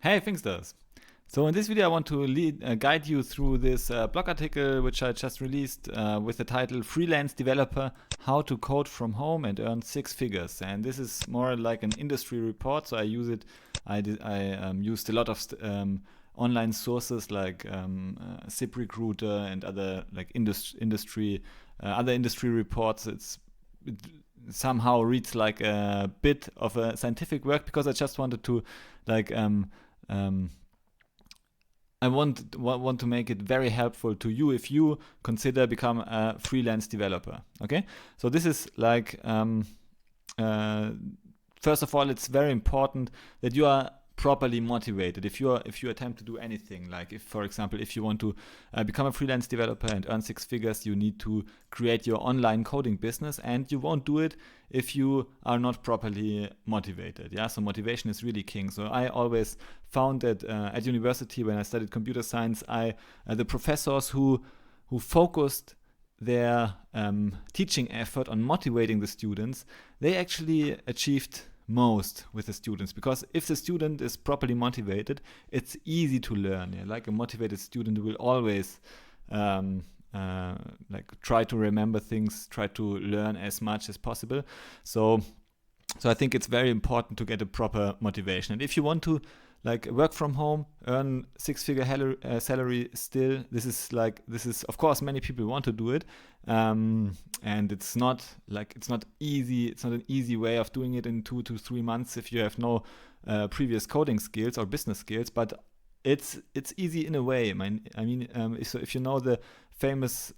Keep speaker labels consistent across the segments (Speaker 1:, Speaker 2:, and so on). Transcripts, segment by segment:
Speaker 1: Hey, Thinksters! So in this video, I want to guide you through this blog article which I just released with the title "Freelance Developer: How to Code from Home and Earn Six Figures." And this is more like an industry report, so I use it. I used a lot of online sources like ZipRecruiter and other like other industry reports. It somehow reads like a bit of a scientific work because I just wanted to like um, I want to make it very helpful to you if you consider become a freelance developer. Okay, so this is like uh, first of all, it's very important that you are properly motivated if you attempt to do anything. Like if, for example, if you want to become a freelance developer and earn six figures, you need to create your online coding business, and you won't do it if you are not properly motivated. Yeah, so motivation is really king. So I always found that at university when I studied computer science, the professors who focused their teaching effort on motivating the students, they actually achieved most with the students, because if the student is properly motivated, it's easy to learn. Yeah? Like a motivated student will always um, like try to remember things, try to learn as much as possible. So I think it's very important to get a proper motivation. And if you want to like work from home, earn six-figure salary still, this is of course many people want to do it, and it's not easy. It's not an easy way of doing it in 2 to 3 months if you have no previous coding skills or business skills. But it's easy in a way. If you know the famous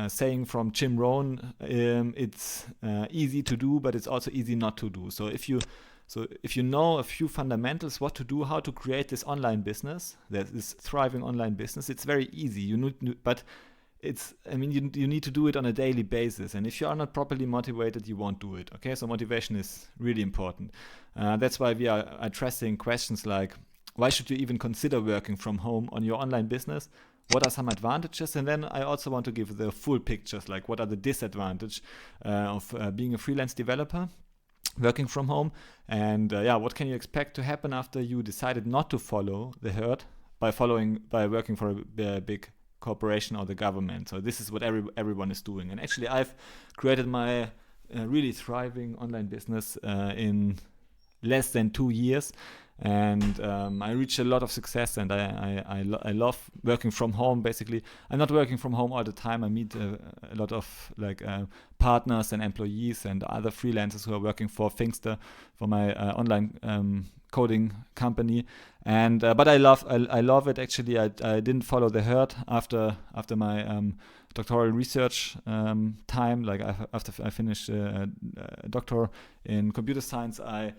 Speaker 1: saying from Jim Rohn, it's easy to do, but it's also easy not to do. So if you know a few fundamentals, what to do, how to create this online business, that is thriving online business, it's very easy. But you need to do it on a daily basis. And if you are not properly motivated, you won't do it. Okay, so motivation is really important. That's why we are addressing questions like, why should you even consider working from home on your online business? What are some advantages? And then I also want to give the full pictures, like what are the disadvantages of being a freelance developer working from home, and what can you expect to happen after you decided not to follow the herd by working for a big corporation or the government. So this is what everyone is doing, and actually I've created my really thriving online business in less than 2 years, and I reached a lot of success, and I love working from home. Basically, I'm not working from home all the time. I meet a lot of partners and employees and other freelancers who are working for Thinkster, for my online coding company, and but I love it. Actually, I didn't follow the herd after my doctoral research time. Like after I finished a doctor in computer science, I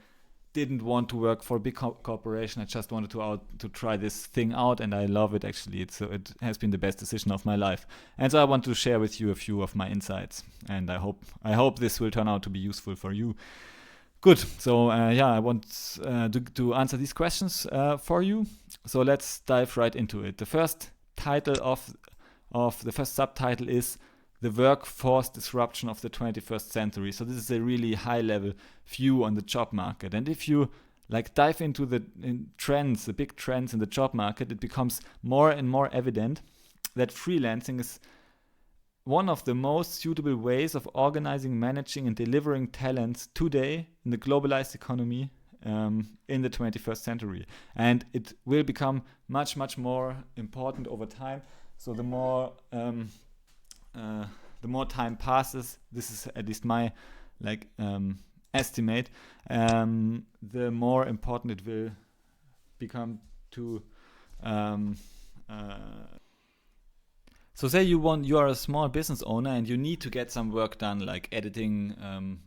Speaker 1: didn't want to work for a big corporation. I just wanted to try this thing out, and I love it. Actually, it has been the best decision of my life. And so I want to share with you a few of my insights, and I hope this will turn out to be useful for you. Good. So I want to answer these questions for you. So let's dive right into it. The first title of the first subtitle is the workforce disruption of the 21st century. So this is a really high level view on the job market. And if you dive into the big trends in the job market, it becomes more and more evident that freelancing is one of the most suitable ways of organizing, managing, and delivering talents today in the globalized economy in the 21st century. And it will become much, much more important over time. So the more time passes, this is at least my estimate, the more important it will become to so say you are a small business owner and you need to get some work done, like editing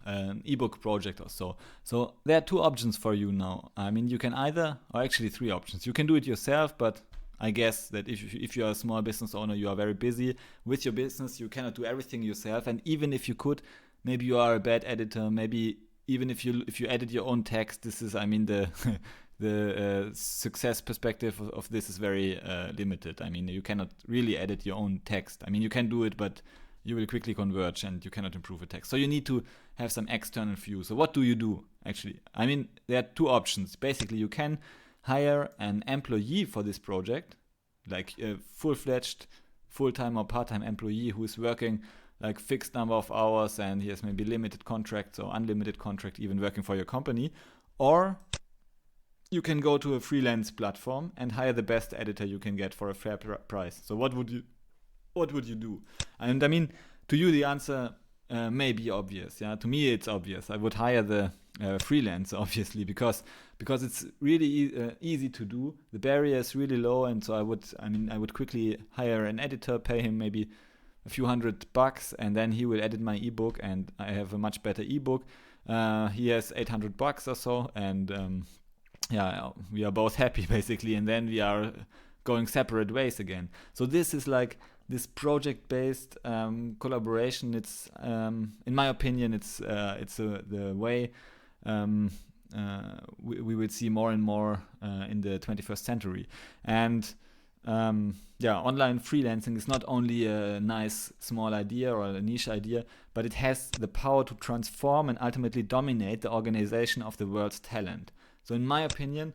Speaker 1: an ebook project or so. So there are two options for you now. I mean, you can either, or actually three options. You can do it yourself, but I guess that if you're a small business owner, you are very busy with your business. You cannot do everything yourself. And even if you could, maybe you are a bad editor. Maybe even if you edit your own text, this is, the success perspective of this is very limited. I mean, you cannot really edit your own text. I mean, you can do it, but you will quickly converge and you cannot improve a text. So you need to have some external view. So what do you do actually? I mean, there are two options. Basically, you can hire an employee for this project, like a full-fledged, full-time or part-time employee who is working like fixed number of hours and he has maybe limited contracts or unlimited contract even working for your company. Or you can go to a freelance platform and hire the best editor you can get for a fair price. So what would you do? And I mean, to you the answer may be obvious. Yeah, to me it's obvious. I would hire the freelancer, obviously, because it's really easy to do. The barrier is really low, and so I would quickly hire an editor, pay him maybe a few $100, and then he will edit my ebook, and I have a much better ebook. He has $800 or so, and we are both happy basically, and then we are going separate ways again. So this is like this project-based collaboration. It's in my opinion, it's the way we will see more and more in the 21st century. And online freelancing is not only a nice small idea or a niche idea, but it has the power to transform and ultimately dominate the organization of the world's talent. So in my opinion,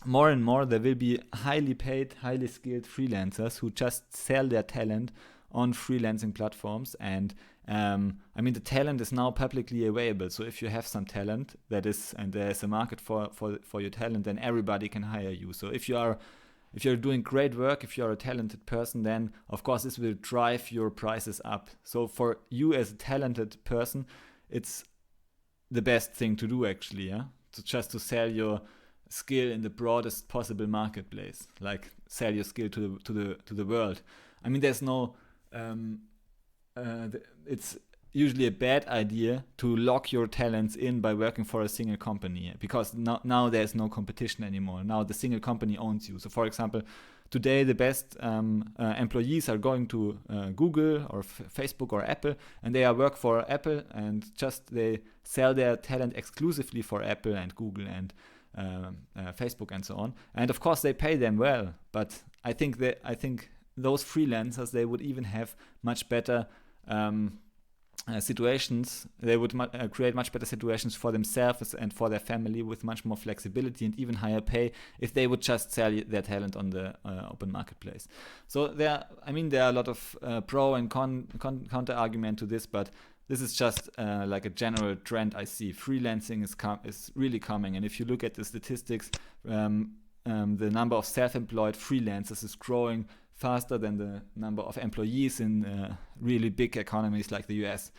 Speaker 1: more and more there will be highly paid, highly skilled freelancers who just sell their talent on freelancing platforms. And the talent is now publicly available. So if you have some talent and there's a market for your talent, then everybody can hire you. So if you're doing great work, if you're a talented person, then of course this will drive your prices up. So for you as a talented person, it's the best thing to do actually, yeah? To sell your skill in the broadest possible marketplace, like sell your skill to the world. I mean, there's no it's usually a bad idea to lock your talents in by working for a single company, because now there's no competition anymore. Now the single company owns you. So for example, today the best employees are going to Google or Facebook or Apple, and they work for Apple, and just they sell their talent exclusively for Apple and Google and Facebook and so on. And of course they pay them well, but I think those freelancers, they would even have much better situations. They would create much better situations for themselves and for their family with much more flexibility and even higher pay if they would just sell their talent on the open marketplace. So there are a lot of pro and counter argument to this, but this is just like a general trend I see. Freelancing is really coming, and if you look at the statistics, the number of self-employed freelancers is growing faster than the number of employees in really big economies like the US.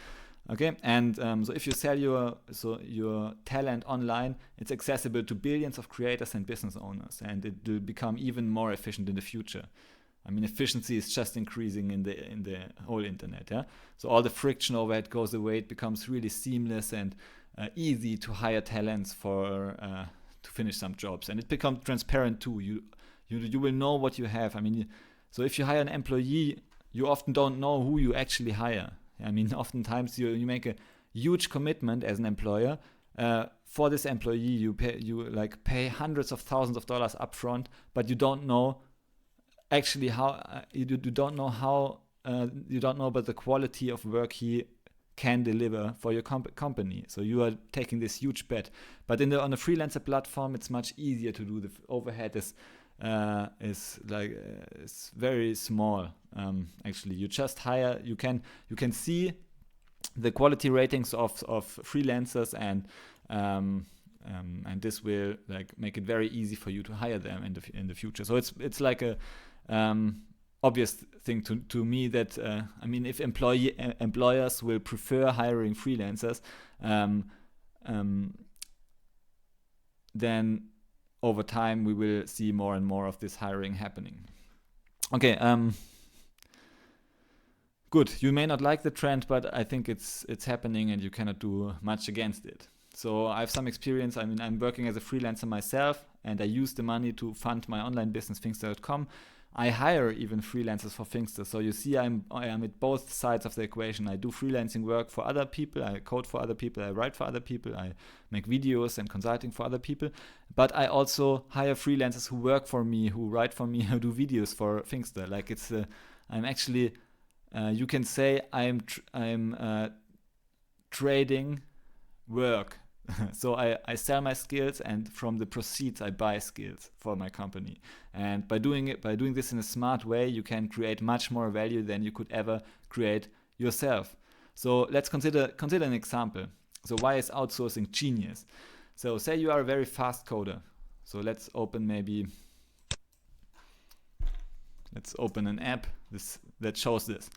Speaker 1: Okay, and so if you sell your talent online, it's accessible to billions of creators and business owners, and it will become even more efficient in the future. I mean, efficiency is just increasing in the whole internet. Yeah, so all the friction over it goes away. It becomes really seamless and easy to hire talents for to finish some jobs, and it becomes transparent too. You will know what you have. I mean. So if you hire an employee, you often don't know who you actually hire. I mean, oftentimes you make a huge commitment as an employer. For this employee, you pay hundreds of thousands of dollars upfront, but you don't know actually how you don't know about the quality of work he can deliver for your company. So you are taking this huge bet. But on a freelancer platform, it's much easier to do. The overhead is very small. Actually, you just hire. You can see the quality ratings of freelancers, and this will make it very easy for you to hire them in the future. So it's like a obvious thing to me that if employers will prefer hiring freelancers, then over time we will see more and more of this hiring happening. Okay, good. You may not like the trend, but I think it's happening and you cannot do much against it. So I have some experience. I mean, I'm working as a freelancer myself, and I use the money to fund my online business, Thinkster.com. I hire even freelancers for Thinkster. So you see, I am at both sides of the equation. I do freelancing work for other people. I code for other people. I write for other people. I make videos and consulting for other people. But I also hire freelancers who work for me, who write for me, who do videos for Thinkster. I'm actually you can say I'm trading work. So I sell my skills, and from the proceeds I buy skills for my company. And by doing this in a smart way, you can create much more value than you could ever create yourself. So let's consider an example. So why is outsourcing genius? So say you are a very fast coder. So let's open an app that shows this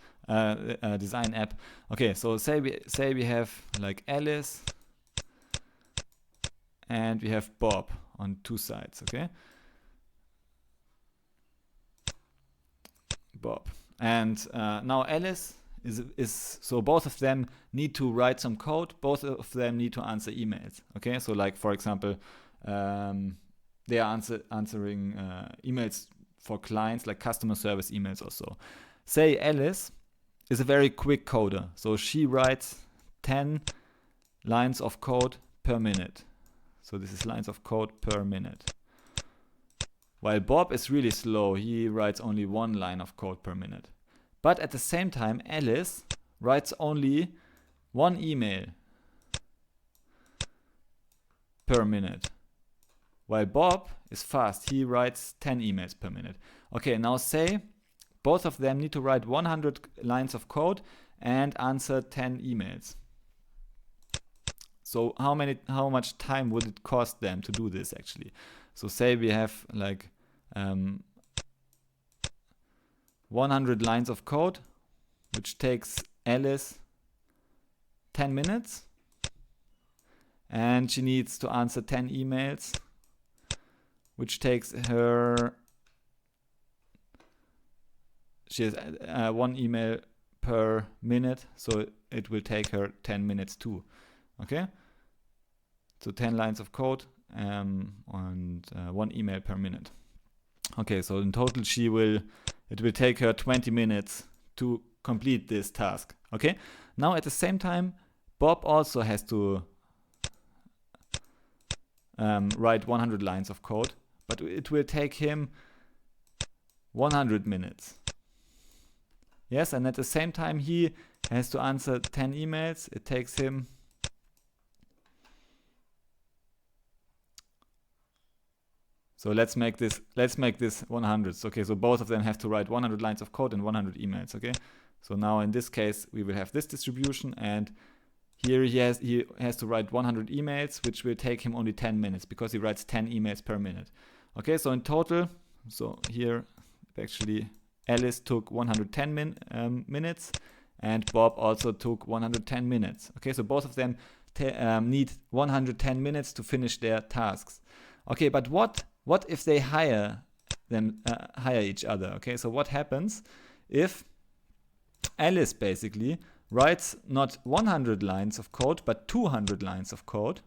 Speaker 1: design app. Okay, so say we have like Alice and we have Bob on two sides. Okay, Bob and now Alice is so both of them need to write some code. Both of them need to answer emails. Okay, so like for example, they are answering emails for clients, like customer service emails or so. Say Alice is a very quick coder, so she writes 10 lines of code per minute. So this is lines of code per minute. While Bob is really slow, he writes only 1 line of code per minute. But at the same time, Alice writes only 1 email per minute. While Bob is fast, he writes 10 emails per minute. Okay, now say both of them need to write 100 lines of code and answer 10 emails. So how much time would it cost them to do this actually? So say we have like 100 lines of code, which takes Alice 10 minutes, and she needs to answer 10 emails, which takes her, she has 1 email per minute, so it will take her 10 minutes too. Okay, so 10 lines of code and 1 email per minute. Okay, so in total it will take her 20 minutes to complete this task. Okay, now at the same time, Bob also has to write 100 lines of code, but it will take him 100 minutes. Yes, and at the same time he has to answer 10 emails. It takes him So let's make this 100. Okay, so both of them have to write 100 lines of code and 100 emails. Okay, so now in this case we will have this distribution, and here he has to write 100 emails, which will take him only 10 minutes because he writes 10 emails per minute. Okay, so in total, so here actually Alice took 110 minutes, and Bob also took 110 minutes. Okay, so both of them need 110 minutes to finish their tasks. Okay, but what if they hire each other? Okay, so what happens if Alice basically writes not 100 lines of code but 200 lines of code?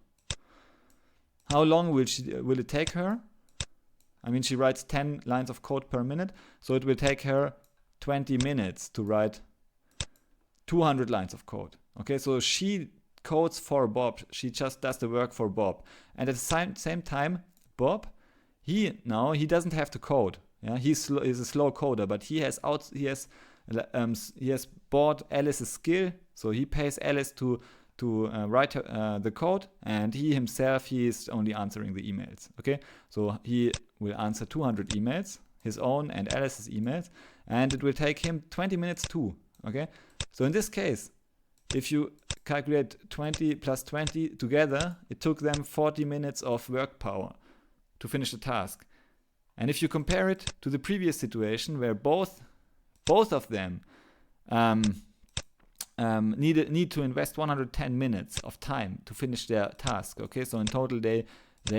Speaker 1: How long will it take her? I mean, she writes 10 lines of code per minute, so it will take her 20 minutes to write 200 lines of code. Okay, so she codes for Bob. She just does the work for Bob. And at the same time, Bob, he doesn't have to code. Yeah, he's a slow coder, but he has bought Alice's skill, so he pays Alice to write the code, and he himself is only answering the emails. Okay, so he will answer 200 emails, his own and Alice's emails, and it will take him 20 minutes too. Okay, so in this case, if you calculate 20 plus 20 together, it took them 40 minutes of work power to finish the task. And if you compare it to the previous situation where both of them need to invest 110 minutes of time to finish their task. Okay, so in total they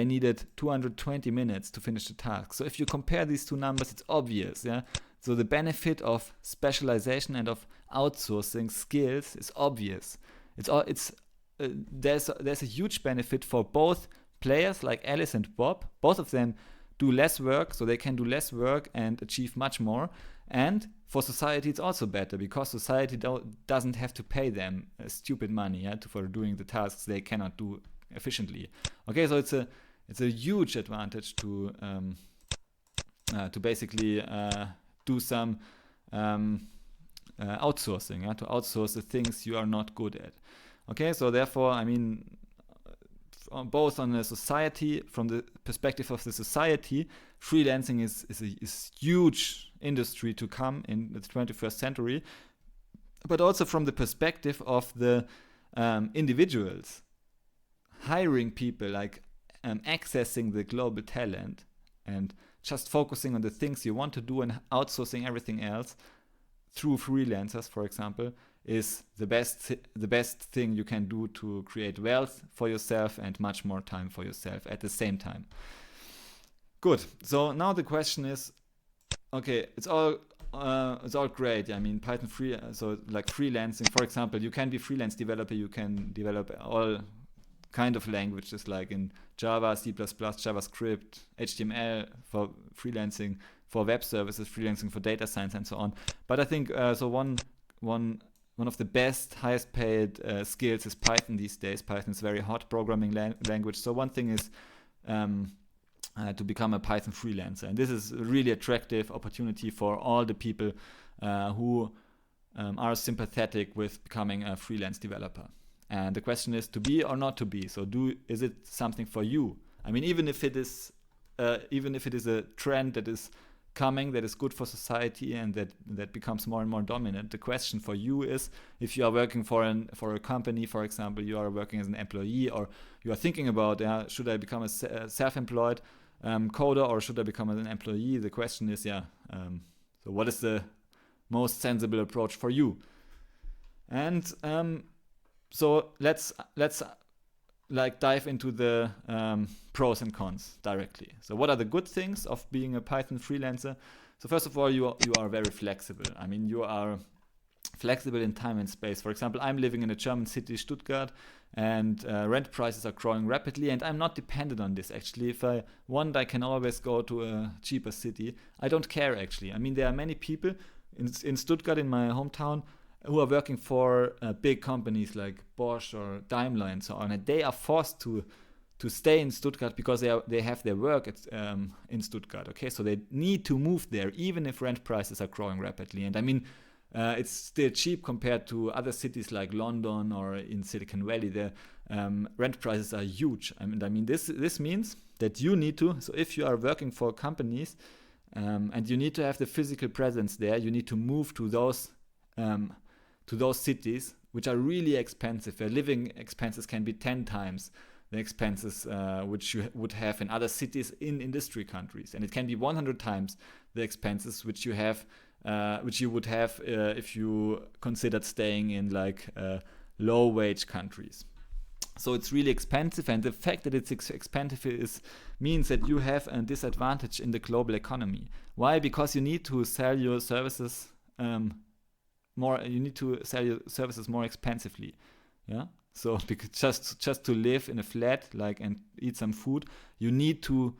Speaker 1: needed 220 minutes to finish the task. So if you compare these two numbers, it's obvious. Yeah. So the benefit of specialization and of outsourcing skills is obvious. There's a huge benefit for both players like Alice and Bob. Both of them do less work, so they can do less work and achieve much more. And for society, it's also better because society doesn't have to pay them stupid money for doing the tasks they cannot do efficiently. Okay, so it's a huge advantage to basically do some outsourcing, to outsource the things you are not good at. Okay, so therefore, I mean, both on the society, from the perspective of the society, freelancing is a huge industry to come in the 21st century, but also from the perspective of the individuals, hiring people, like accessing the global talent and just focusing on the things you want to do and outsourcing everything else through freelancers, for example, is the best thing you can do to create wealth for yourself and much more time for yourself at the same time. Good. So now the question is, okay, it's all great. I mean, Python free. So like freelancing, for example, you can be freelance developer. You can develop all kind of languages like in Java, C++, JavaScript, HTML for freelancing, for web services, freelancing for data science, and so on. But I think one of the best, highest paid skills is Python these days. Python is a very hot programming language. So one thing is to become a Python freelancer. And this is a really attractive opportunity for all the people who are sympathetic with becoming a freelance developer. And the question is to be or not to be. So is it something for you? I mean, even if it is a trend that is coming, that is good for society and that becomes more and more dominant, the question for you is, if you are working for a company, for example, you are working as an employee, or you are thinking about, should I become a self-employed coder, or should I become an employee? The question is, so what is the most sensible approach for you? And so let's like dive into the pros and cons directly. So what are the good things of being a Python freelancer? So first of all, you are very flexible. I mean, you are flexible in time and space. For example, I'm living in a German city, Stuttgart, and rent prices are growing rapidly, and I'm not dependent on this. Actually, if I want, I can always go to a cheaper city. I don't care, actually. I mean, there are many people in Stuttgart, in my hometown, who are working for big companies like Bosch or Daimler and so on, and they are forced to stay in Stuttgart because they have their work in Stuttgart. Okay, so they need to move there even if rent prices are growing rapidly. And I mean, it's still cheap compared to other cities like London or in Silicon Valley. The rent prices are huge. I mean, this means that you need to. So if you are working for companies and you need to have the physical presence there, you need to move to those cities, which are really expensive. Where living expenses can be 10 times the expenses which you would have in other cities in industry countries, and it can be 100 times the expenses which you would have if you considered staying in like low wage countries. So it's really expensive, and the fact that it's expensive means that you have a disadvantage in the global economy. Why? Because you need to sell your services more expensively. Yeah. So because just to live in a flat and eat some food, you need to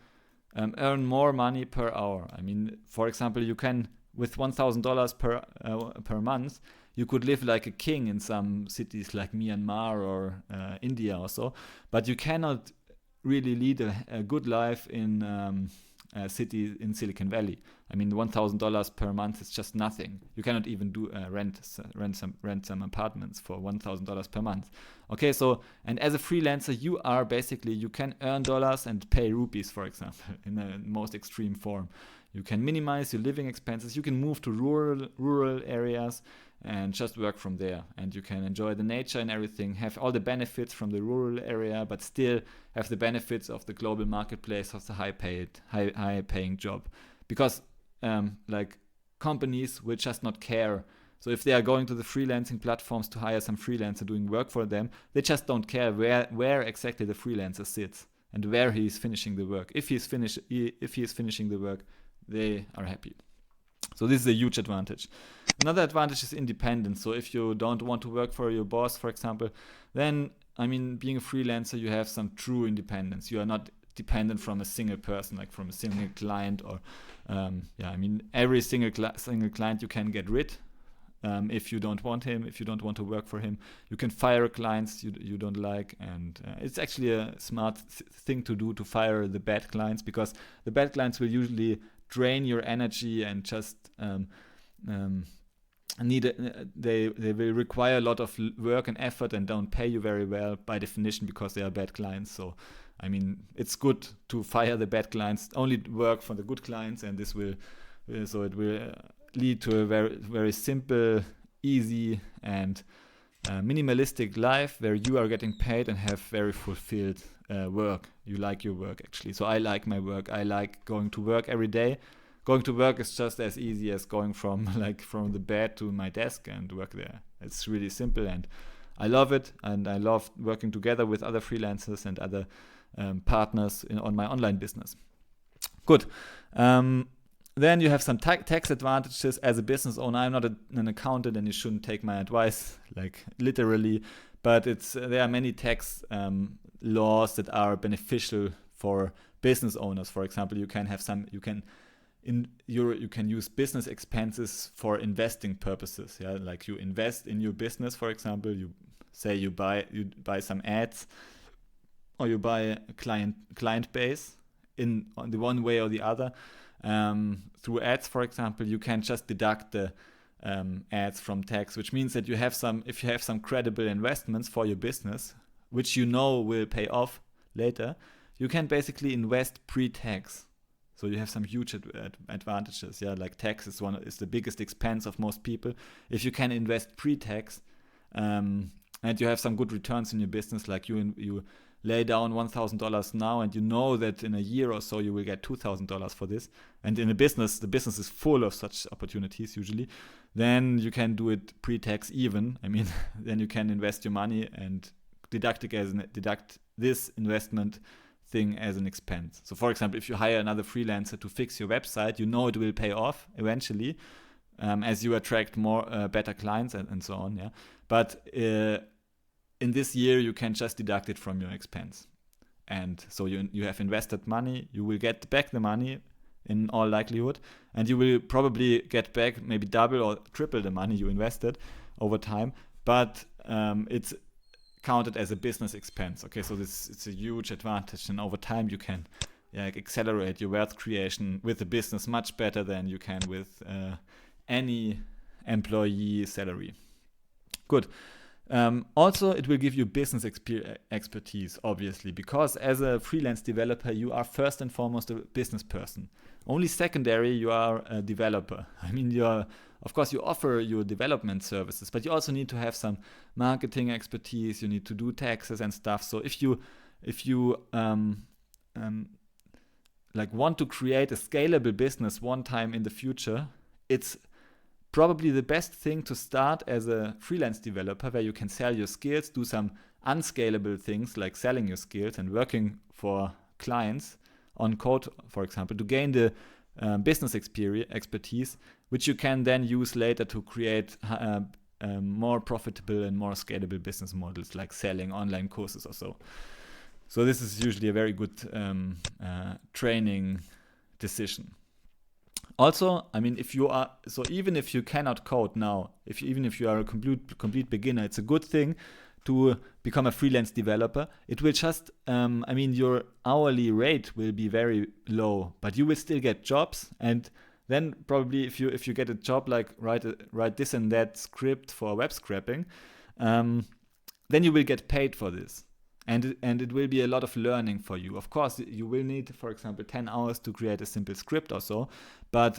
Speaker 1: earn more money per hour. I mean, for example, you can, with $1,000 per month, you could live like a king in some cities like Myanmar or India or so, but you cannot really lead a good life in a city in Silicon Valley. I mean, $1,000 per month is just nothing. You cannot even do rent some apartments for $1,000 per month. Okay, so, and as a freelancer, you can earn dollars and pay rupees, for example, in the most extreme form. You can minimize your living expenses. You can move to rural areas and just work from there. And you can enjoy the nature and everything, have all the benefits from the rural area, but still have the benefits of the global marketplace, of the high paying job. Because companies will just not care. So if they are going to the freelancing platforms to hire some freelancer doing work for them, they just don't care where exactly the freelancer sits and where he is finishing the work. If he is finishing the work, they are happy. So this is a huge advantage. Another advantage is independence. So if you don't want to work for your boss, for example, then, I mean, being a freelancer, you have some true independence. You are not dependent from a single person, like from a single client, or every single client you can get rid if you don't want him, if you don't want to work for him. You can fire clients you don't like, and it's actually a smart thing to do, to fire the bad clients, because the bad clients will usually drain your energy and just they will require a lot of work and effort and don't pay you very well by definition because they are bad clients. So I mean, it's good to fire the bad clients, only work for the good clients, and this will it will lead to a very, very simple, easy, and minimalistic life where you are getting paid and have very fulfilled work. You like your work, actually. So I like my work. I like going to work every day. Going to work is just as easy as going from the bed to my desk and work there. It's really simple, and I love it, and I love working together with other freelancers and other partners on my online business. Good. Then you have some tax advantages as a business owner. I'm not an accountant, and you shouldn't take my advice like literally, but there are many tax laws that are beneficial for business owners. For example, you can use business expenses for investing purposes. Yeah, like you invest in your business. For example, you buy some ads, or you buy a client base on the one way or the other. Through ads, for example, you can just deduct the ads from tax, which means that if you have some credible investments for your business, which you know will pay off later, you can basically invest pre-tax. So you have some huge advantages. Yeah, like tax is the biggest expense of most people. If you can invest pre-tax, and you have some good returns in your business, like you lay down $1,000 now, and you know that in a year or so you will get $2,000 for this. And in a business, the business is full of such opportunities usually. Then you can do it pre-tax even. I mean, then you can invest your money and deduct this investment thing as an expense. So for example, if you hire another freelancer to fix your website, you know it will pay off eventually, as you attract more better clients and so on. Yeah, but in this year you can just deduct it from your expense, and so you have invested money. You will get back the money in all likelihood, and you will probably get back maybe double or triple the money you invested over time. But it's counted as a business expense. Okay, so it's a huge advantage, and over time you can accelerate your wealth creation with a business much better than you can with any employee salary. Good. Also, it will give you business expertise, obviously, because as a freelance developer, you are first and foremost a business person. Only secondary, you are a developer. I mean, of course, you offer your development services, but you also need to have some marketing expertise. You need to do taxes and stuff. So if you want to create a scalable business one time in the future, it's probably the best thing to start as a freelance developer, where you can sell your skills, do some unscalable things like selling your skills and working for clients on code, for example, to gain the business expertise, which you can then use later to create more profitable and more scalable business models, like selling online courses or so. So this is usually a very good training decision. Also, I mean, even if you cannot code now, even if you are a complete beginner, it's a good thing to become a freelance developer. It will just, your hourly rate will be very low, but you will still get jobs. And then probably if you get a job like write this and that script for web scraping, then you will get paid for this. And it will be a lot of learning for you. Of course, you will need, for example, 10 hours to create a simple script or so. But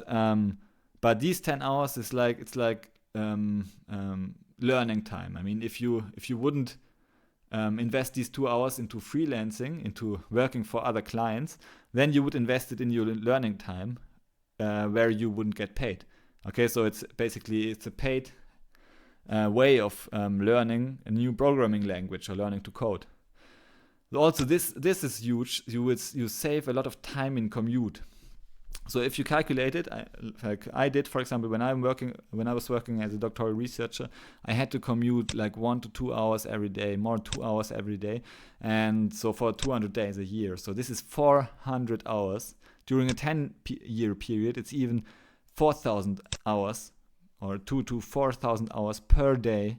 Speaker 1: these 10 hours is like learning time. I mean, if you wouldn't invest these 2 hours into freelancing, into working for other clients, then you would invest it in your learning time, where you wouldn't get paid. Okay, so it's a paid way of learning a new programming language or learning to code. Also, this is huge. You save a lot of time in commute. So if you calculate it, like I did, for example, when I was working as a doctoral researcher, I had to commute like 1 to 2 hours every day, more than 2 hours every day, and so for 200 days a year. So this is 400 hours during a 10-year period. It's even 4,000 hours, or 2 to 4,000 hours per day,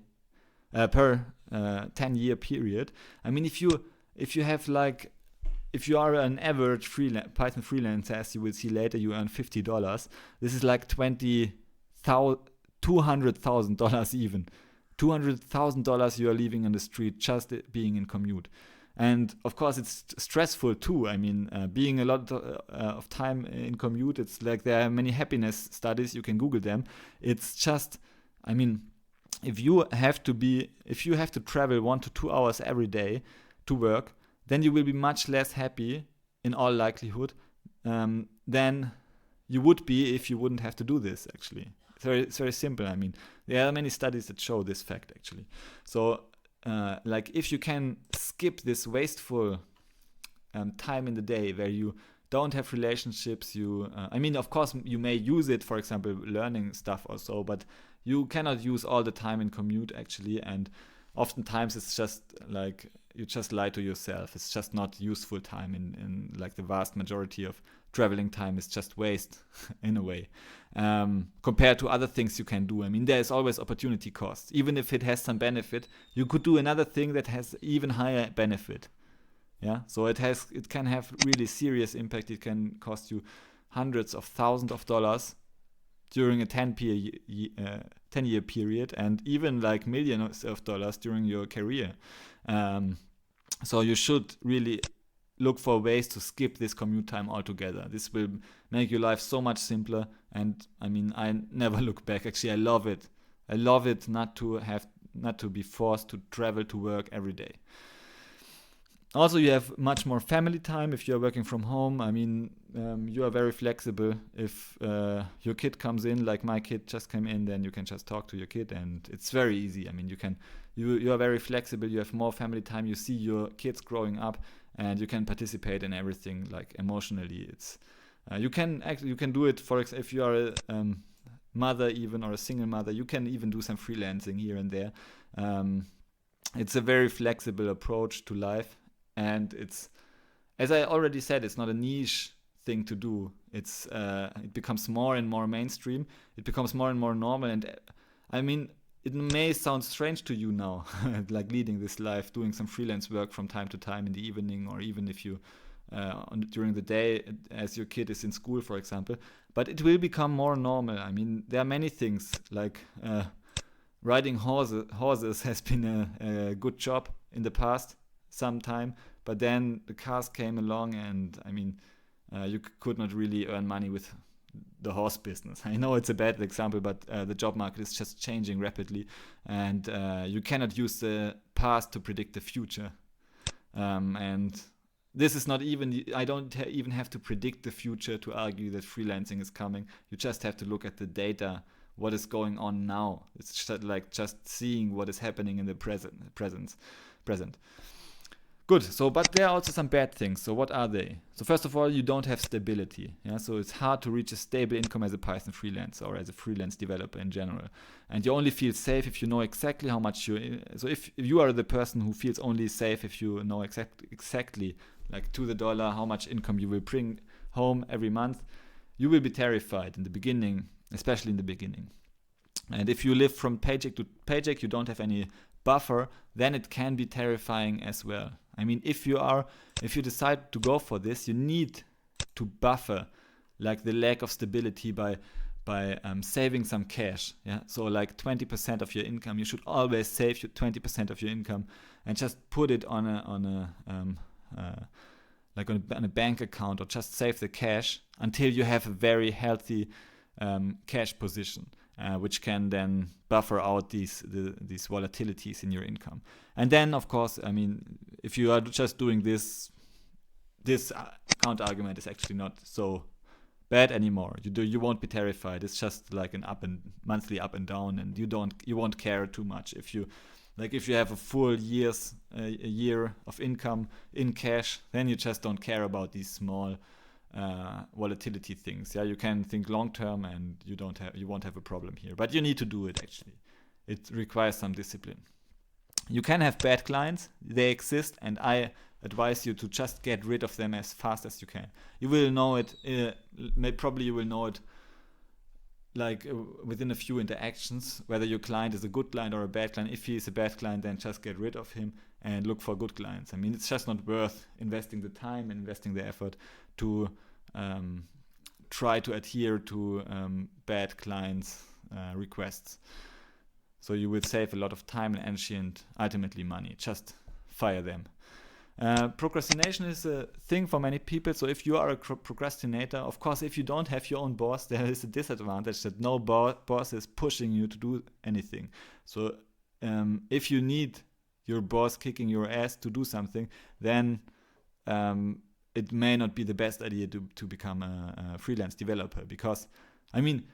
Speaker 1: per 10-year period. I mean, if you are an average Python freelancer, as you will see later, you earn $50. This is like $200,000 even. $200,000 you are leaving on the street just being in commute. And of course, it's stressful too. I mean, being a lot of time in commute, it's like there are many happiness studies. You can Google them. It's just, I mean, if you have to travel 1 to 2 hours every day to work, then you will be much less happy in all likelihood than you would be if you wouldn't have to do this, actually. It's very simple. I mean, there are many studies that show this fact, actually. So, like, if you can skip this wasteful time in the day where you don't have relationships, I mean, of course, you may use it, for example, learning stuff or so, but you cannot use all the time in commute, actually. And oftentimes it's just like you just lie to yourself. It's just not useful time in like the vast majority of traveling time is just waste in a way, compared to other things you can do. I mean, there is always opportunity cost. Even if it has some benefit, you could do another thing that has even higher benefit. Yeah, so it can have really serious impact. It can cost you hundreds of thousands of dollars during a 10-year period, and even like millions of dollars during your career. So you should really look for ways to skip this commute time altogether. This will make your life so much simpler. And I mean, I never look back. Actually, I love it. I love it not to be forced to travel to work every day. Also, you have much more family time if you're working from home. I mean, you are very flexible. If your kid comes in, like my kid just came in, then you can just talk to your kid, and it's very easy. I mean, you are very flexible. You have more family time. You see your kids growing up, and you can participate in everything, like emotionally. It's you can do it. For example, if you are a mother, even, or a single mother, you can even do some freelancing here and there. It's a very flexible approach to life. And it's, as I already said, it's not a niche thing to do. It becomes more and more mainstream. It becomes more and more normal. And I mean, it may sound strange to you now, like leading this life, doing some freelance work from time to time in the evening, or even if you during the day as your kid is in school, for example. But it will become more normal. I mean, there are many things like riding horses has been a good job in the past sometime, but then the cars came along, and I mean, you could not really earn money with the horse business. I know it's a bad example, but the job market is just changing rapidly, and you cannot use the past to predict the future. And this is not even, I don't even have to predict the future to argue that freelancing is coming. You just have to look at the data, what is going on now. It's just like just seeing what is happening in the present. Good. So, but there are also some bad things. So what are they? So first of all, you don't have stability. Yeah. So it's hard to reach a stable income as a Python freelancer or as a freelance developer in general. And you only feel safe if you know exactly how much so if you are the person who feels only safe if you know exactly like to the dollar how much income you will bring home every month, you will be terrified in the beginning, especially in the beginning. And if you live from paycheck to paycheck, you don't have any buffer, then it can be terrifying as well. I mean, if you decide to go for this, you need to buffer like the lack of stability by saving some cash. Yeah, so like 20% of your income, you should always save 20% of your income and just put it on a bank account, or just save the cash until you have a very healthy cash position. Which can then buffer out these volatilities in your income. And then, of course, I mean, if you are just doing this counter argument is actually not so bad anymore. You won't be terrified. It's just like an monthly up and down, and you won't care too much if you have a full a year of income in cash, then you just don't care about these small volatility things. Yeah, you can think long term, and you won't have a problem here. But you need to do it. Actually, it requires some discipline. You can have bad clients; they exist, and I advise you to just get rid of them as fast as you can. You will know it. Probably you will know it like within a few interactions whether your client is a good client or a bad client. If he is a bad client, then just get rid of him and look for good clients. I mean, it's just not worth investing the time and investing the effort to try to adhere to bad clients requests. So you will save a lot of time and energy and ultimately money. Just fire them. Procrastination is a thing for many people. So if you are a procrastinator, of course, if you don't have your own boss, there is a disadvantage that no boss is pushing you to do anything. So if you need your boss kicking your ass to do something, then it may not be the best idea to become a freelance developer, because I mean,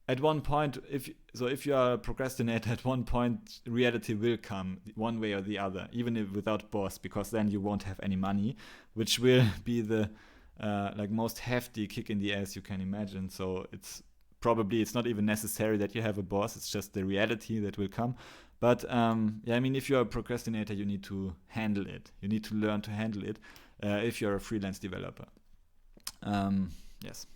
Speaker 1: at one point, if you are a procrastinator, at one point reality will come one way or the other, even if without boss, because then you won't have any money, which will be the most hefty kick in the ass you can imagine. So it's not even necessary that you have a boss. It's just the reality that will come. But if you're a procrastinator, you need to handle it. You need to learn to handle it if you're a freelance developer. Yes.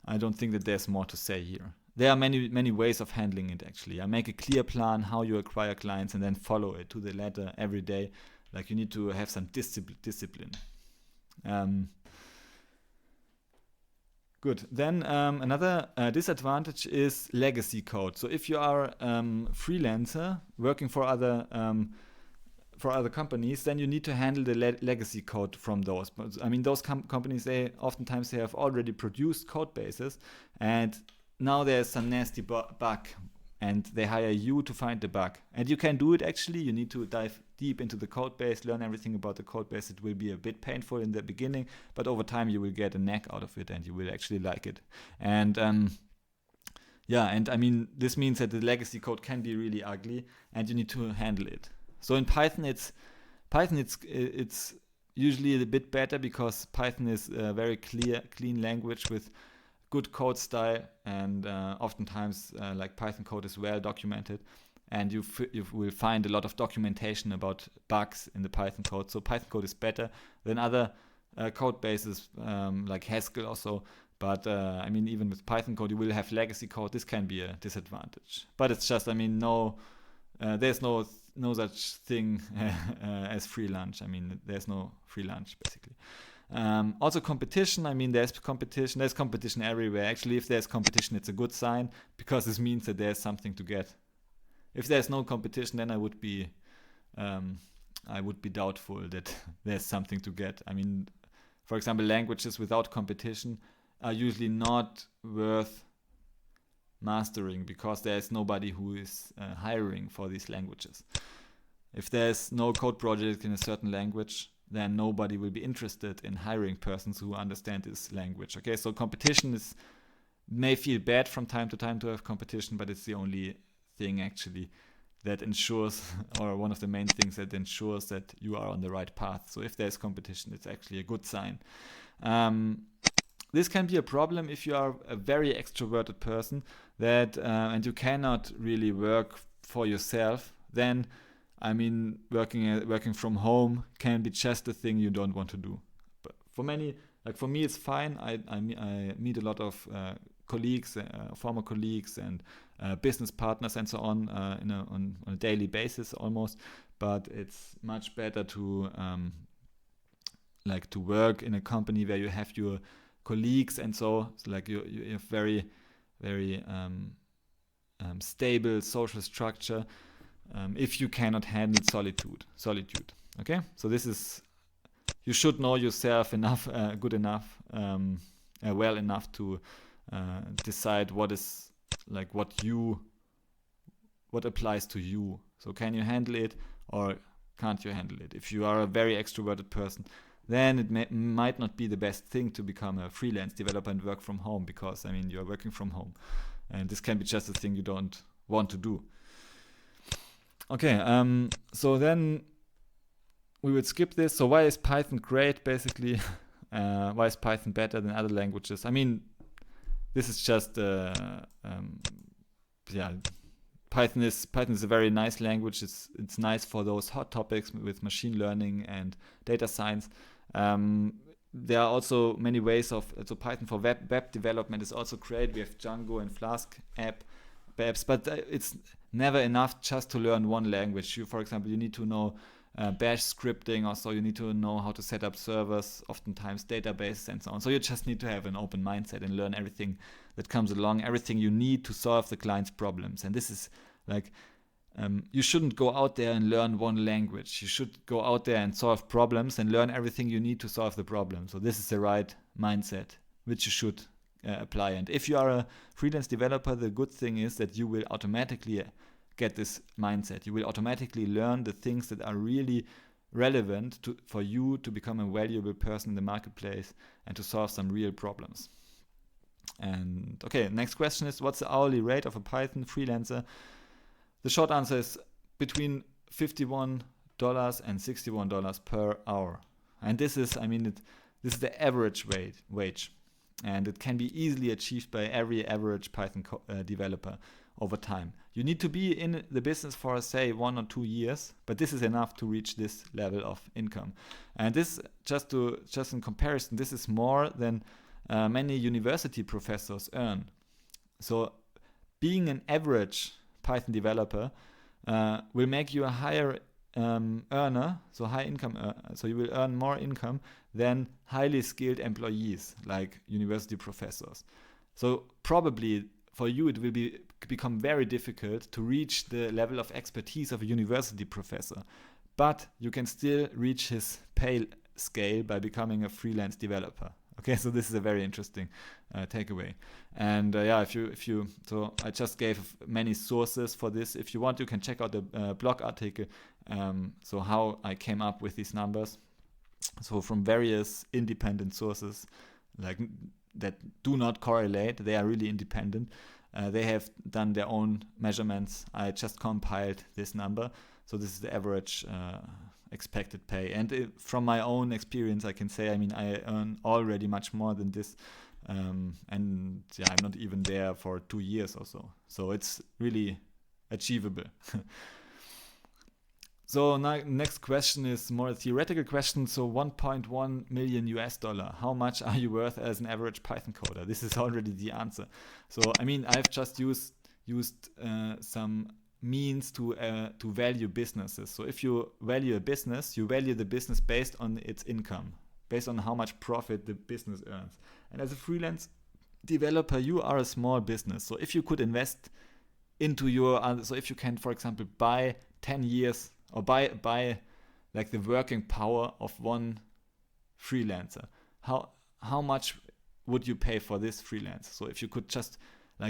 Speaker 1: I don't think that there's more to say here. There are many ways of handling it, actually. I make a clear plan how you acquire clients and then follow it to the letter every day. Like, you need to have some discipline. Good. Then another disadvantage is legacy code. So if you are a freelancer working for other companies, then you need to handle the legacy code from those. But, I mean, those companies, they have already produced code bases, and now there's some nasty bug, and they hire you to find the bug. And you can do it, actually. You need to dive deep into the code base, learn everything about the code base. It will be a bit painful in the beginning, but over time you will get a knack out of it, and you will actually like it. And this means that the legacy code can be really ugly, and you need to handle it. So in Python, it's usually a bit better, because Python is a very clean language with good code style, and oftentimes Python code is well documented, and you will find a lot of documentation about bugs in the Python code. So Python code is better than other code bases like Haskell also. But even with Python code, you will have legacy code. This can be a disadvantage. But it's just, there's no such thing as free lunch. There's no free lunch, basically. Also competition. There's competition. There's competition everywhere. Actually, if there's competition, it's a good sign, because this means that there's something to get. If there's no competition, then I would be doubtful that there's something to get. For example, languages without competition are usually not worth mastering, because there's nobody who is hiring for these languages. If there's no code project in a certain language, then nobody will be interested in hiring persons who understand this language. Okay, so competition may feel bad from time to time to have competition, but it's the only thing actually that ensures, or one of the main things that ensures, that you are on the right path. So if there's competition, it's actually a good sign. This can be a problem if you are a very extroverted person that and you cannot really work for yourself. Then, working from home can be just the thing you don't want to do. But for many, for me, it's fine. I meet a lot of colleagues, former colleagues, and business partners, and so on, on a daily basis almost. But it's much better to work in a company where you have your colleagues, and so you have very, very stable social structure. If you cannot handle solitude. Okay, so this is, you should know yourself enough, good enough, well enough to decide what is what applies to you. So can you handle it, or can't you handle it? If you are a very extroverted person, then it might not be the best thing to become a freelance developer and work from home, because you're working from home, and this can be just a thing you don't want to do. Okay, so then we would skip this. So why is Python great, basically? Why is Python better than other languages? This is just Python is a very nice language. It's nice for those hot topics with machine learning and data science. There are also many ways so Python for web development is also great. We have Django and Flask apps, but it's never enough just to learn one language. For example, you need to know bash scripting, also you need to know how to set up servers, oftentimes databases and so on. So you just need to have an open mindset and learn everything that comes along, everything you need to solve the client's problems. And this is like, you shouldn't go out there and learn one language. You should go out there and solve problems and learn everything you need to solve the problem. So this is the right mindset which you should apply. And if you are a freelance developer, the good thing is that you will automatically get this mindset. You will automatically learn the things that are really relevant for you to become a valuable person in the marketplace and to solve some real problems. And okay, next question is, what's the hourly rate of a Python freelancer? The short answer is between $51 and $61 per hour. And this is, this is the average wage. And it can be easily achieved by every average Python developer over time. You need to be in the business for, say, 1 or 2 years, but this is enough to reach this level of income. And this, just in comparison, this is more than many university professors earn. So being an average Python developer will make you a higher earner, so high income, so you will earn more income than highly skilled employees like university professors. So probably for you it will become very difficult to reach the level of expertise of a university professor, but you can still reach his pay scale by becoming a freelance developer. Okay, so this is a very interesting takeaway. And so I just gave many sources for this. If you want, you can check out the blog article, so how I came up with these numbers. So from various independent sources, like that do not correlate, they are really independent. They have done their own measurements. I just compiled this number. So this is the average expected pay. And from my own experience, I can say, I earn already much more than this. And I'm not even there for 2 years or so. So it's really achievable. So next question is more a theoretical question. So $1.1 million. How much are you worth as an average Python coder? This is already the answer. So I've just used some means to value businesses. So if you value a business, you value the business based on its income, based on how much profit the business earns. And as a freelance developer, you are a small business. So if you could invest into so if you can, for example, buy 10 years or buy like the working power of one freelancer, how much would you pay for this freelancer? So if you could just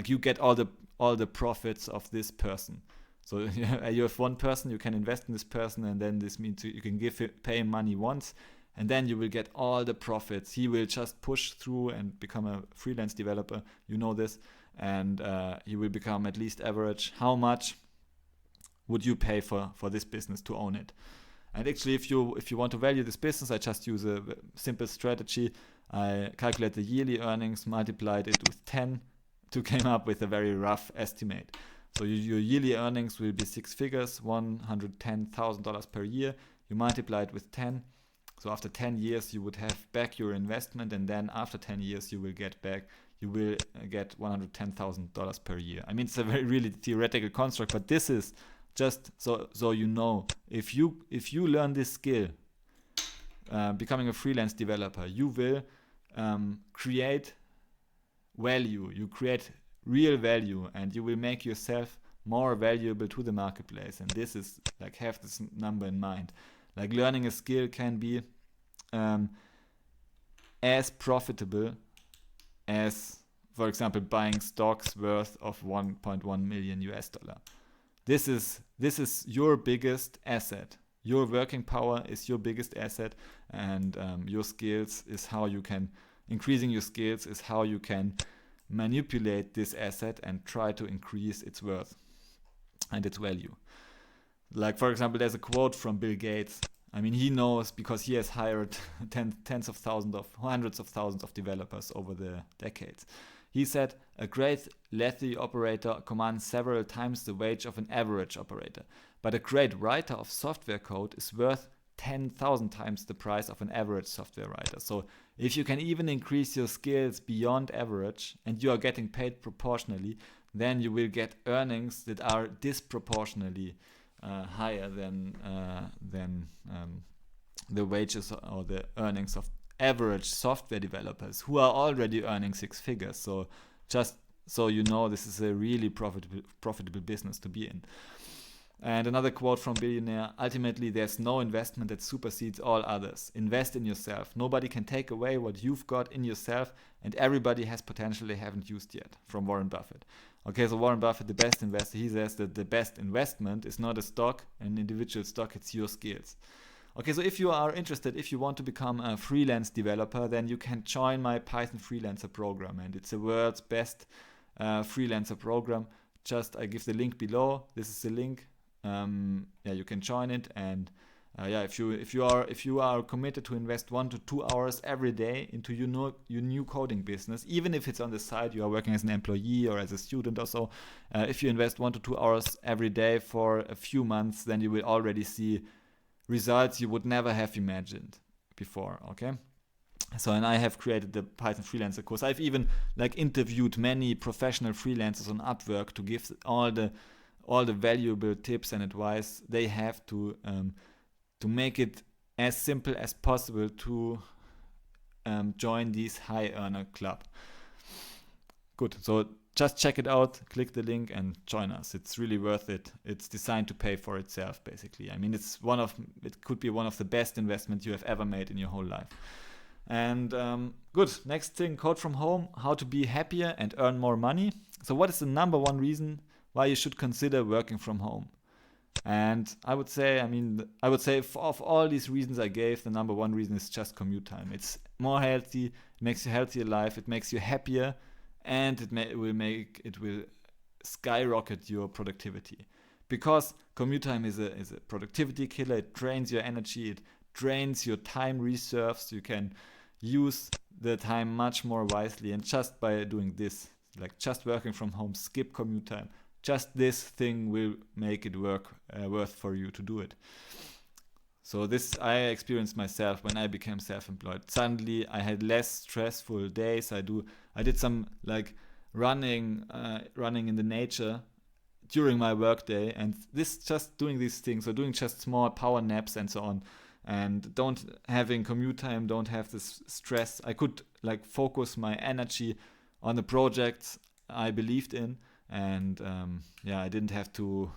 Speaker 1: you get all the profits of this person. So you have one person, you can invest in this person, and then this means you can pay him money once, and then you will get all the profits. He will just push through and become a freelance developer. You know this, and he will become at least average. How much would you pay for this business to own it? And actually, if you want to value this business, I just use a simple strategy. I calculate the yearly earnings, multiplied it with 10 to come up with a very rough estimate. So your yearly earnings will be 6 figures, $110,000 per year. You multiply it with 10. So after 10 years, you would have back your investment, and then after 10 years, you will get $110,000 per year. It's a very really theoretical construct, but this is just so you know, if you learn this skill, becoming a freelance developer, you will create value. You create real value, and you will make yourself more valuable to the marketplace. And this is have this number in mind. Learning a skill can be as profitable as, for example, buying stocks worth of $1.1 million. This is your biggest asset. Your working power is your biggest asset, and your skills is how you can, increasing your skills is how you can manipulate this asset and try to increase its worth and its value. For example, there's a quote from Bill Gates. He knows because he has hired hundreds of thousands of developers over the decades. He said, a great Lethe operator commands several times the wage of an average operator, but a great writer of software code is worth 10,000 times the price of an average software writer. So if you can even increase your skills beyond average and you are getting paid proportionally, then you will get earnings that are disproportionately higher than the wages or the earnings of average software developers who are already earning 6 figures. So just so you know, this is a really profitable business to be in. And another quote from billionaire: ultimately, there's no investment that supersedes all others. Invest in yourself. Nobody can take away what you've got in yourself, and everybody has potential they haven't used yet. From Warren Buffett. Okay, so Warren Buffett, the best investor, he says that the best investment is not a stock, an individual stock, it's your skills. Okay, so if you are interested, if you want to become a freelance developer, then you can join my Python Freelancer program, and it's the world's best freelancer program. Just I give the link below. This is the link. You can join it, and if you are committed to invest 1 to 2 hours every day into your new coding business, even if it's on the side, you are working as an employee or as a student or so, if you invest 1 to 2 hours every day for a few months, then you will already see results you would never have imagined before. Okay. So, and I have created the Python Freelancer course. I've even interviewed many professional freelancers on Upwork to give all the valuable tips and advice they have to make it as simple as possible to join this high earner club. Good. So just check it out, click the link and join us. It's really worth it. It's designed to pay for itself, basically. I mean, it could be one of the best investments you have ever made in your whole life. And good. Next thing, code from home, how to be happier and earn more money. So what is the number one reason why you should consider working from home? And I would say of all these reasons I gave, the number one reason is just commute time. It's more healthy, it makes you healthier life, it makes you happier, and it will skyrocket your productivity. Because commute time is a productivity killer. It drains your energy, it drains your time reserves. You can use the time much more wisely, and just by doing this, like just working from home, skip commute time, just this thing will make it worth for you to do it. So this I experienced myself when I became self-employed. Suddenly I had less stressful days. I did some running in the nature during my workday, and doing these things, or doing just small power naps and so on, and having commute time, don't have this stress. I could focus my energy on the projects I believed in, and I didn't have to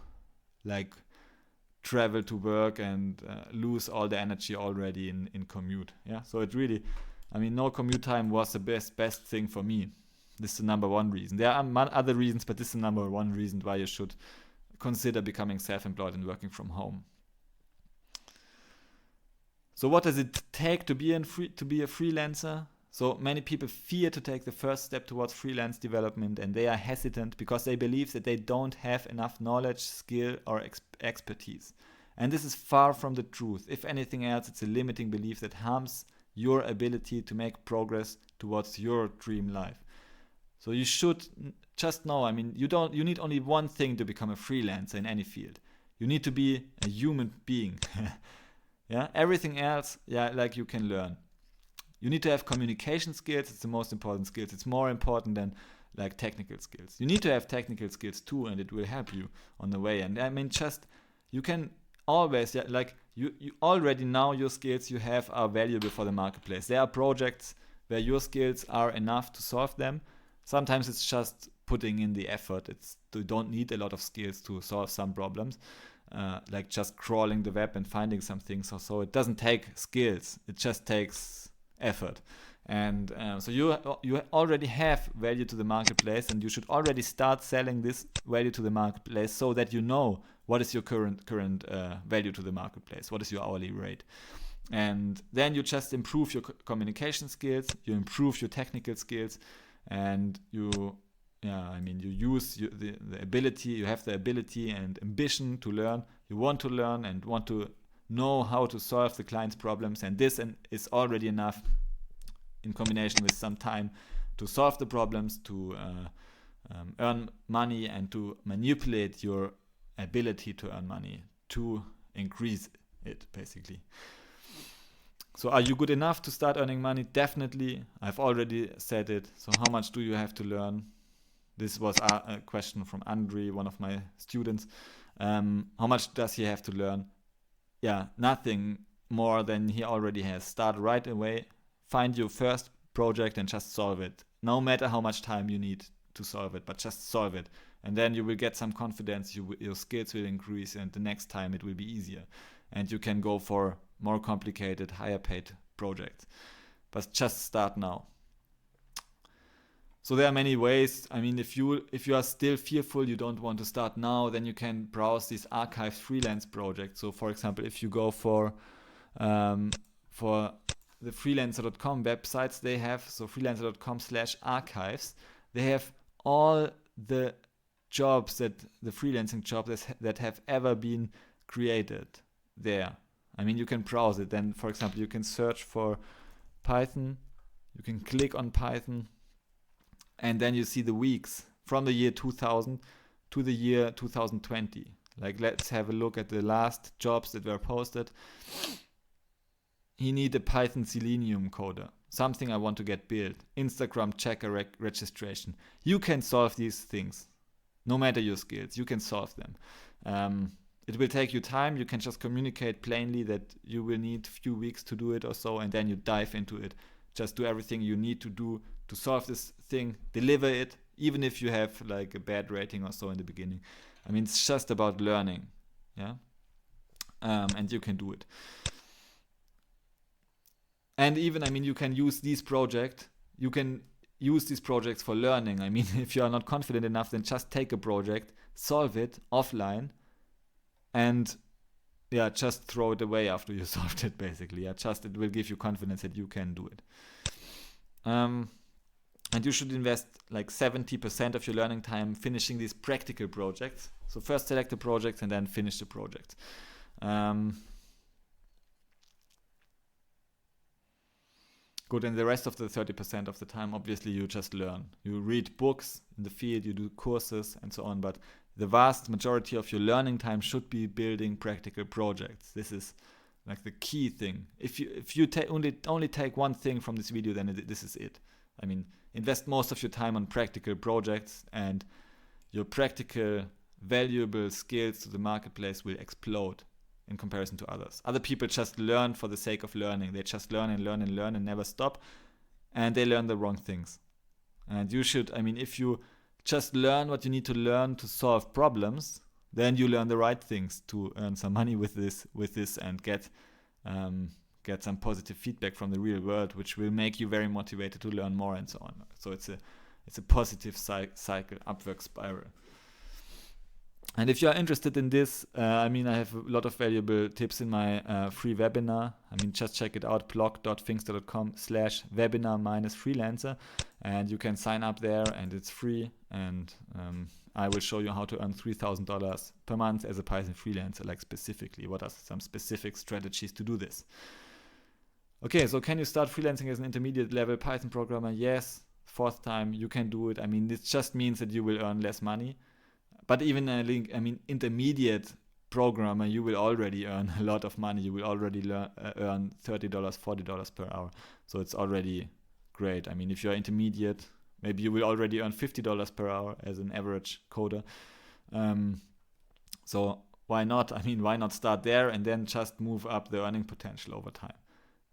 Speaker 1: travel to work and lose all the energy already in commute. So it really, no commute time was the best thing for me. This is the number one reason. There are other reasons, but this is the number one reason why you should consider becoming self-employed and working from home. So what does it take to be a freelancer? So many people fear to take the first step towards freelance development, and they are hesitant because they believe that they don't have enough knowledge, skill, or expertise. And this is far from the truth. If anything else, it's a limiting belief that harms your ability to make progress towards your dream life. So you should just know, you need only one thing to become a freelancer in any field. You need to be a human being. Everything else, you can learn. You need to have communication skills. It's the most important skills. It's more important than technical skills. You need to have technical skills too, and it will help you on the way. And you can always, you already know your skills you have are valuable for the marketplace. There are projects where your skills are enough to solve them. Sometimes it's just putting in the effort. You don't need a lot of skills to solve some problems, just crawling the web and finding some things or so. It doesn't take skills. It just takes effort. And so you already have value to the marketplace, and you should already start selling this value to the marketplace so that you know what is your current value to the marketplace, what is your hourly rate. And then you just improve your communication skills, you improve your technical skills, and you use the ability, you have the ability and ambition to learn. You want to learn and want to know how to solve the client's problems, and this is already enough in combination with some time to solve the problems, to earn money, and to manipulate your ability to earn money, to increase it, basically. So are you good enough to start earning money? Definitely. I've already said it. So how much do you have to learn? This was a question from Andre, one of my students. How much does he have to learn? Yeah, nothing more than he already has. Start right away, find your first project and just solve it. No matter how much time you need to solve it, but just solve it. And then you will get some confidence, your skills will increase, and the next time it will be easier. And you can go for more complicated, higher paid projects. But just start now. So there are many ways. I mean, if you are still fearful, you don't want to start now, then you can browse these archived freelance projects. So for example, if you go for the freelancer.com websites they have, so freelancer.com/archives, they have all the jobs the freelancing jobs that have ever been created there. I mean, you can browse it. Then, for example, you can search for Python, you can click on Python, and then you see the weeks from the year 2000 to the year 2020. Like, let's have a look at the last jobs that were posted. He need a Python Selenium coder. Something I want to get built. Instagram checker registration. You can solve these things. No matter your skills, you can solve them. It will take you time. You can just communicate plainly that you will need a few weeks to do it or so, and then you dive into it. Just do everything you need to do to solve this thing, deliver it, even if you have like a bad rating or so in the beginning. I mean, it's just about learning, yeah? And you can do it. And even, I mean, you can use these projects. You can use these projects for learning. I mean, if you are not confident enough, then just take a project, solve it offline, and yeah, just throw it away after you solved it, basically. Yeah, just it will give you confidence that you can do it. And you should invest like 70% of your learning time finishing these practical projects. So first select the projects and then finish the project. Good, and the rest of the 30% of the time, obviously, you just learn. You read books in the field, you do courses and so on, but the vast majority of your learning time should be building practical projects. This is like the key thing. If you only take one thing from this video, then this is it. I mean, invest most of your time on practical projects, and your practical, valuable skills to the marketplace will explode in comparison to others. Other people just learn for the sake of learning. They just learn and learn and learn and never stop, and they learn the wrong things. And you should, I mean, if you just learn what you need to learn to solve problems, then you learn the right things to earn some money with this and get some positive feedback from the real world, which will make you very motivated to learn more and so on. So it's a positive cycle, upward spiral. And if you are interested in this, I mean, I have a lot of valuable tips in my free webinar. I mean, just check it out, blog.thinkster.com/webinar-freelancer, and you can sign up there, and it's free. And I will show you how to earn $3,000 per month as a Python freelancer, like specifically. What are some specific strategies to do this? Okay, so can you start freelancing as an intermediate level Python programmer? Yes, fourth time, you can do it. I mean, this just means that you will earn less money. But even intermediate programmer, you will already earn a lot of money. You will already earn $30, $40 per hour. So it's already great. I mean, if you're intermediate, maybe you will already earn $50 per hour as an average coder. So why not? I mean, why not start there and then just move up the earning potential over time?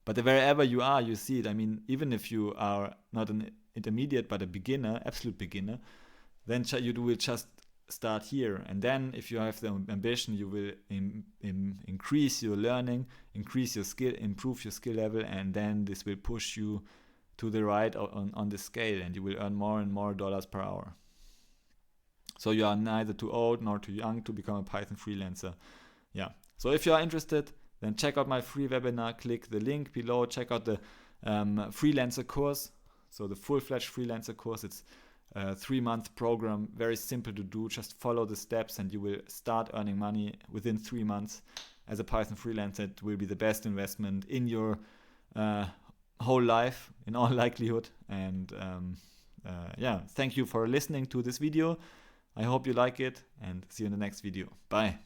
Speaker 1: But wherever you are, you see it. I mean, even if you are not an intermediate, but a beginner, absolute beginner, then you will just start here. And then if you have the ambition, you will increase your learning, increase your skill, improve your skill level, and then this will push you to the right on the scale, and you will earn more and more dollars per hour. So you are neither too old nor too young to become a Python freelancer. Yeah. So if you are interested, then check out my free webinar, click the link below, check out the freelancer course. So the full-fledged freelancer course, it's a 3-month program, very simple to do. Just follow the steps and you will start earning money within 3 months as a Python freelancer. It will be the best investment in your whole life, in all likelihood. And thank you for listening to this video. I hope you like it, and see you in the next video. Bye.